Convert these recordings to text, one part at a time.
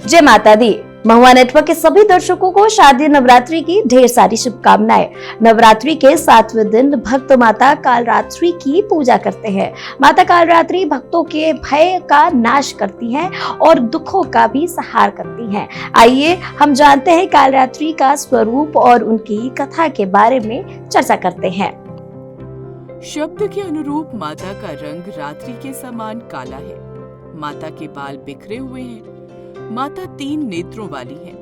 जय माता दी। महुआ नेटवर्क के सभी दर्शकों को शारदीय नवरात्रि की ढेर सारी शुभकामनाएं। नवरात्रि के 7वें दिन भक्त माता कालरात्रि की पूजा करते हैं। माता कालरात्रि भक्तों के भय का नाश करती हैं और दुखों का भी संहार करती हैं। आइए हम जानते हैं कालरात्रि का स्वरूप और उनकी कथा के बारे में चर्चा करते हैं। शब्द के अनुरूप माता का रंग रात्रि के समान काला है। माता के बाल बिखरे हुए हैं। माता 3 नेत्रों वाली है।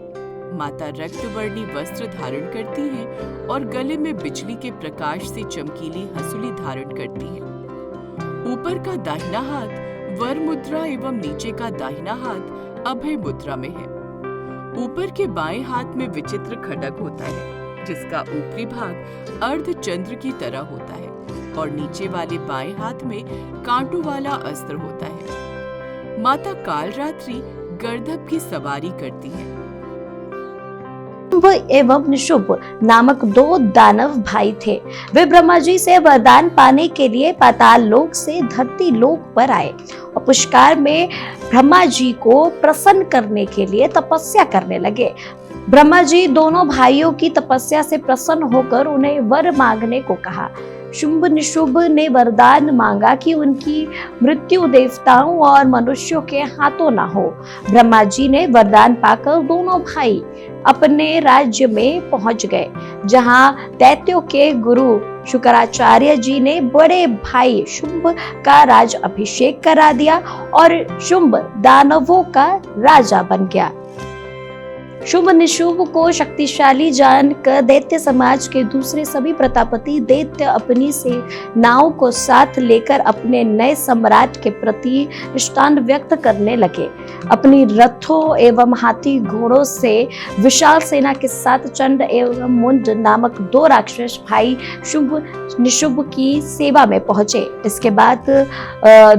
माता रक्तवर्णी वस्त्र धारण करती हैं और गले में बिजली के प्रकाश से चमकीली हंसुली धारण करती हैं। ऊपर का दाहिना हाथ वर मुद्रा एवं नीचे का दाहिना हाथ अभय मुद्रा में है। ऊपर के बाएं हाथ में विचित्र खड्ग होता है, जिसका ऊपरी भाग अर्ध चंद्र की तरह होता है और नीचे वाले बाएं हाथ में कांटों वाला अस्त्र होता है। माता कालरात्रि गर्दभ की सवारी करती है। शुंभ एवं निशुंभ नामक 2 दानव भाई थे। वे ब्रह्मा जी से वरदान पाने के लिए पाताल लोक से धरती लोक पर आए और पुष्कर में ब्रह्मा जी को प्रसन्न करने के लिए तपस्या करने लगे। ब्रह्मा जी दोनों भाइयों की तपस्या से प्रसन्न होकर उन्हें वर मांगने को कहा। शुंभ निशुंभ ने वरदान मांगा कि उनकी मृत्यु देवताओं और मनुष्यों के हाथों ना हो। ब्रह्मा जी ने वरदान पाकर दोनों भाई अपने राज्य में पहुंच गए, जहां दैत्यों के गुरु शुक्राचार्य जी ने बड़े भाई शुंभ का राज अभिषेक करा दिया और शुंभ दानवों का राजा बन गया। शुंभ निशुंभ को शक्तिशाली जानकर दैत्य समाज के दूसरे सभी प्रतापति दैत्य अपनी सेनाओं को साथ लेकर अपने नए सम्राट के प्रति इष्टान व्यक्त करने लगे। अपनी रथों एवं हाथी घोड़ों से विशाल सेना के साथ चंड एवं मुंड नामक 2 राक्षस भाई शुंभ निशुंभ की सेवा में पहुंचे। इसके बाद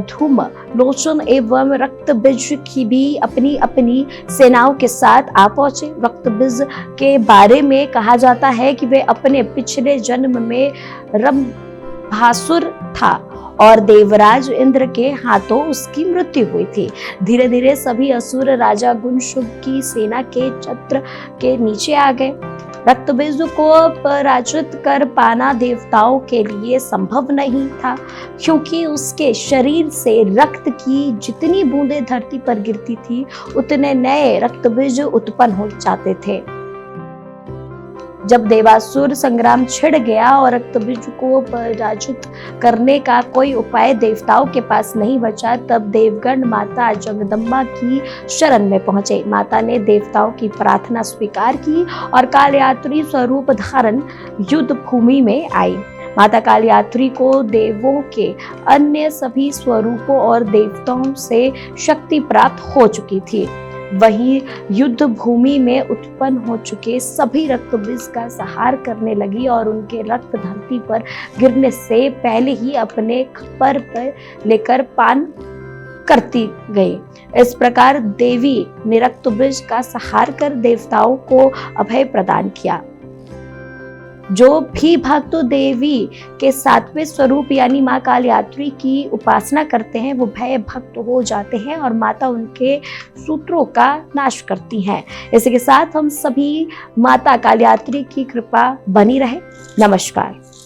धूम लोचन एवं रक्तबीज की भी अपनी अपनी सेनाओं के साथ आ पहुंचे। रक्तबीज के बारे में कहा जाता है कि वे अपने पिछले जन्म में रंभासुर था और देवराज इंद्र के हाथों उसकी मृत्यु हुई थी। धीरे धीरे सभी असुर राजा गुण शुंभ की सेना के छत्र के नीचे आ गए। रक्तबीज को पराजित कर पाना देवताओं के लिए संभव नहीं था, क्योंकि उसके शरीर से रक्त की जितनी बूंदें धरती पर गिरती थी, उतने नए रक्तबीज उत्पन्न हो जाते थे। जब देवासुर संग्राम छिड़ गया और रक्तबीज को पराजित करने का कोई उपाय देवताओं के पास नहीं बचा, तब देवगण माता जगदम्बा की शरण में पहुंचे। माता ने देवताओं की प्रार्थना स्वीकार की और कालरात्रि स्वरूप धारण युद्ध भूमि में आई। माता कालरात्रि को देवों के अन्य सभी स्वरूपों और देवताओं से शक्ति प्राप्त हो चुकी थी। वहीं युद्ध भूमि में उत्पन्न हो चुके सभी रक्तबीज का संहार करने लगी और उनके रक्त धरती पर गिरने से पहले ही अपने खप्पर पर लेकर पान करती गई। इस प्रकार देवी ने रक्तबीज का संहार कर देवताओं को अभय प्रदान किया। जो भी भक्त देवी के 7वें स्वरूप यानी मां कालरात्रि की उपासना करते हैं, वो भय भक्त हो जाते हैं और माता उनके सूत्रों का नाश करती हैं। इसी के साथ हम सभी माता कालरात्रि की कृपा बनी रहे। नमस्कार।